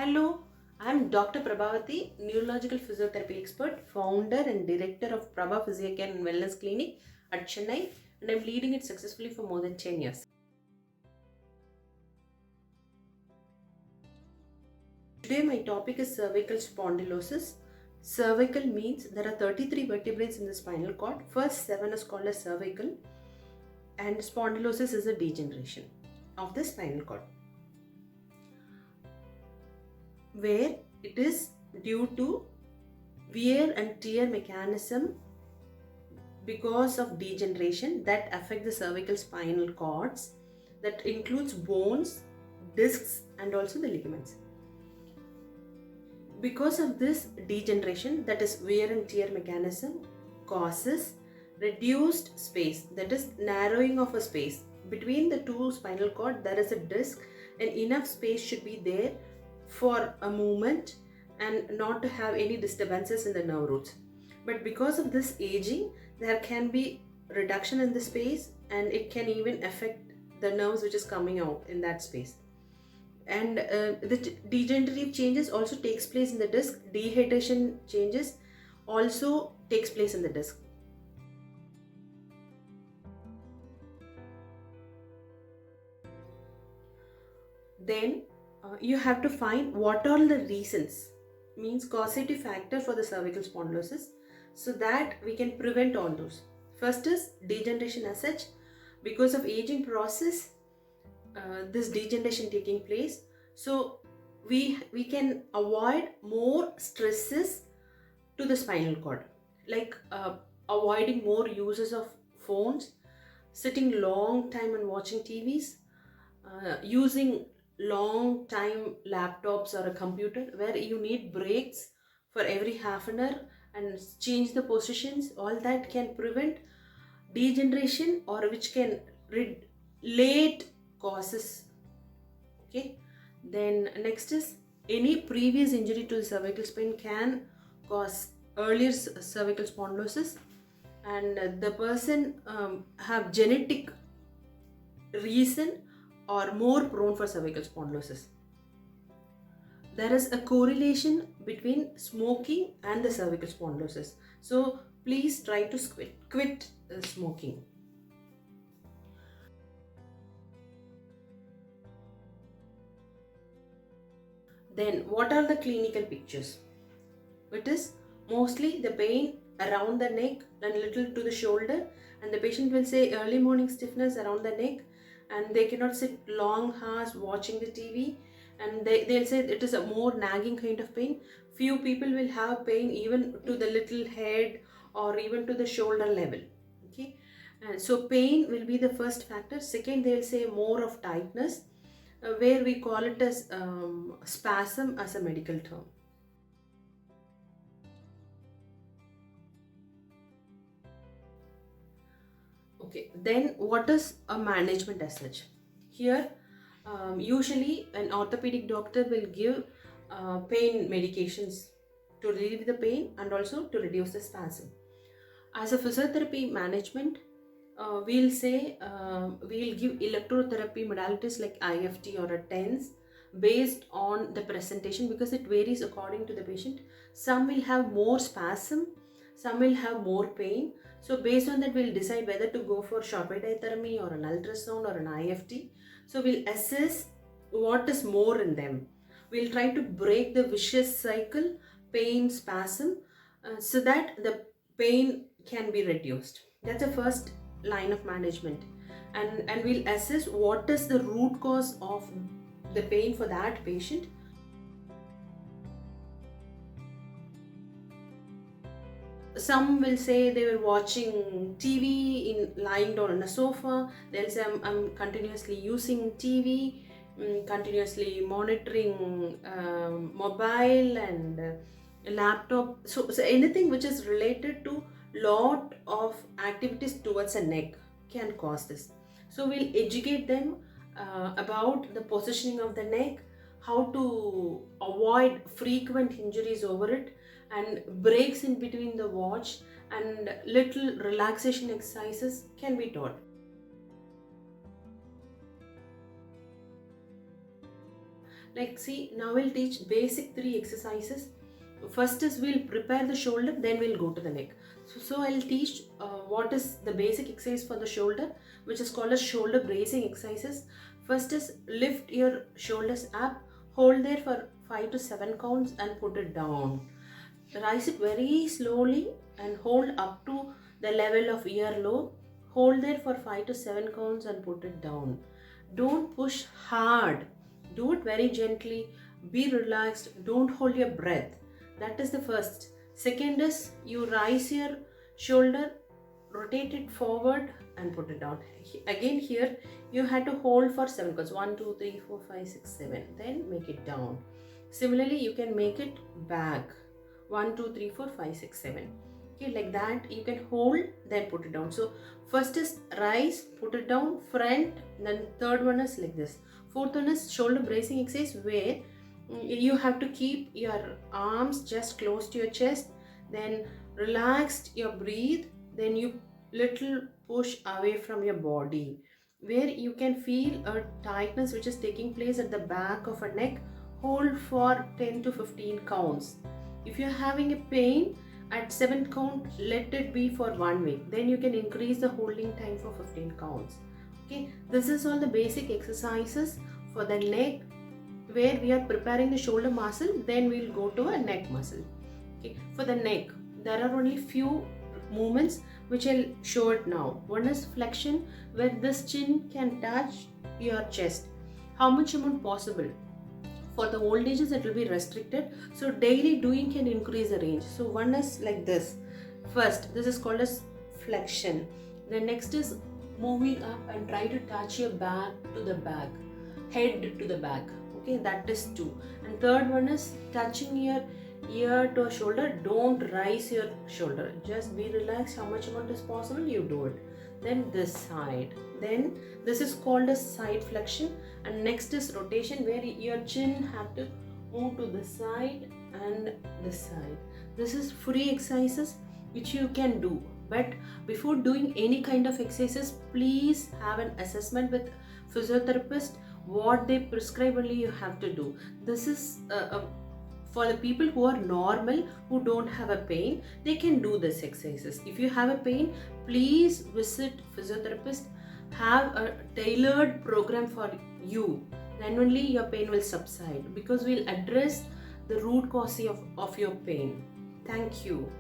Hello, I'm Dr. Prabhavati, neurological physiotherapy expert, founder and director of Prabha Physiocare and Wellness Clinic at Chennai, and I'm leading it successfully for more than 10 years. Today, my topic is cervical spondylosis. Cervical means there are 33 vertebrae in the spinal cord. First 7 is called as cervical, and spondylosis is a degeneration of the spinal cord, where it is due to wear and tear mechanism because of degeneration that affect the cervical spinal cords, that includes bones, discs, and also the ligaments. Because of this degeneration, that is wear and tear mechanism, causes reduced space, that is narrowing of a space between the two spinal cord. There is a disc and enough space should be there for a movement and not to have any disturbances in the nerve roots. But because of this aging, there can be reduction in the space, and it can even affect the nerves which is coming out in that space. And the degenerative changes also takes place in the disc. Dehydration changes also takes place in the disc. Then you have to find what are the reasons, means causative factor for the cervical spondylosis, so that we can prevent all those. First is degeneration as such. Because of aging process, this degeneration taking place, so we can avoid more stresses to the spinal cord, like avoiding more uses of phones, sitting long time and watching TVs, using long time laptops or a computer where you need breaks for every half an hour and change the positions. All that can prevent degeneration, or which can late causes. Okay, then next is any previous injury to the cervical spine can cause earlier cervical spondylosis, and the person have genetic reason or more prone for cervical spondylosis. There is a correlation between smoking and the cervical spondylosis, so please try to quit smoking. Then what are the clinical pictures? It is mostly the pain around the neck and little to the shoulder, and the patient will say early morning stiffness around the neck, and they cannot sit long hours watching the TV, and they'll say it is a more nagging kind of pain. Few people will have pain even to the little head or even to the shoulder level. Okay, and so pain will be the first factor. Second, they'll say more of tightness, where we call it as spasm as a medical term. Okay, then what is a management as such? Here, usually an orthopedic doctor will give pain medications to relieve the pain and also to reduce the spasm. As a physiotherapy management, we'll say we'll give electrotherapy modalities like IFT or a TENS based on the presentation, because it varies according to the patient. Some will have more spasm, some will have more pain. So based on that, we'll decide whether to go for short wave diathermy or an ultrasound or an IFT. So we'll assess what is more in them. We'll try to break the vicious cycle, pain, spasm, so that the pain can be reduced. That's the first line of management. And we'll assess what is the root cause of the pain for that patient. Some will say they were watching TV in lying down on a sofa. They'll say I'm continuously using TV, continuously monitoring mobile and laptop. So anything which is related to lot of activities towards a neck can cause this. So we'll educate them about the positioning of the neck, how to avoid frequent injuries over it, and breaks in between the watch, and little relaxation exercises can be taught. Like, see, now we'll teach basic three exercises. First is we'll prepare the shoulder, then we'll go to the neck. So I'll teach what is the basic exercise for the shoulder, which is called as shoulder bracing exercises. First is lift your shoulders up, hold there for 5 to 7 counts and put it down. Rise it very slowly and hold up to the level of earlobe. Hold there for 5 to 7 counts and put it down. Don't push hard. Do it very gently. Be relaxed. Don't hold your breath. That is the first. Second is you rise your shoulder, rotate it forward and put it down. Again here you had to hold for 7 counts. 1, 2, 3, 4, 5, 6, 7. Then make it down. Similarly you can make it back. 1, 2, 3, 4, 5, 6, 7. Okay, like that you can hold, then put it down. So first is rise, put it down, front, then third one is like this. Fourth one is shoulder bracing exercise, where you have to keep your arms just close to your chest, then relaxed your breathe, then you little push away from your body, where you can feel a tightness which is taking place at the back of a neck. Hold for 10 to 15 counts. If you're having a pain at 7th count, let it be for 1 week. Then you can increase the holding time for 15 counts. Okay, this is all the basic exercises for the neck, where we are preparing the shoulder muscle, then we'll go to a neck muscle. Okay, for the neck, there are only few movements which I'll show it now. One is flexion, where this chin can touch your chest. How much amount possible? For the old ages it will be restricted, so daily doing can increase the range. So one is like this. First, this is called as flexion. The next is moving up and try to touch your back to the back, head to the back. Okay, that is 2. And third one is touching your ear to a shoulder. Don't rise your shoulder, just be relaxed. How much amount is possible, you do it. Then this side, then this is called as side flexion. And next is rotation, where your chin have to move to this side and this side. This is free exercises which you can do, but before doing any kind of exercises, please have an assessment with physiotherapist. What they prescribe only you have to do. This is for the people who are normal, who don't have a pain, they can do this exercises. If you have a pain, please visit physiotherapist. Have a tailored program for you. Then only your pain will subside, because we'll address the root cause of your pain. Thank you.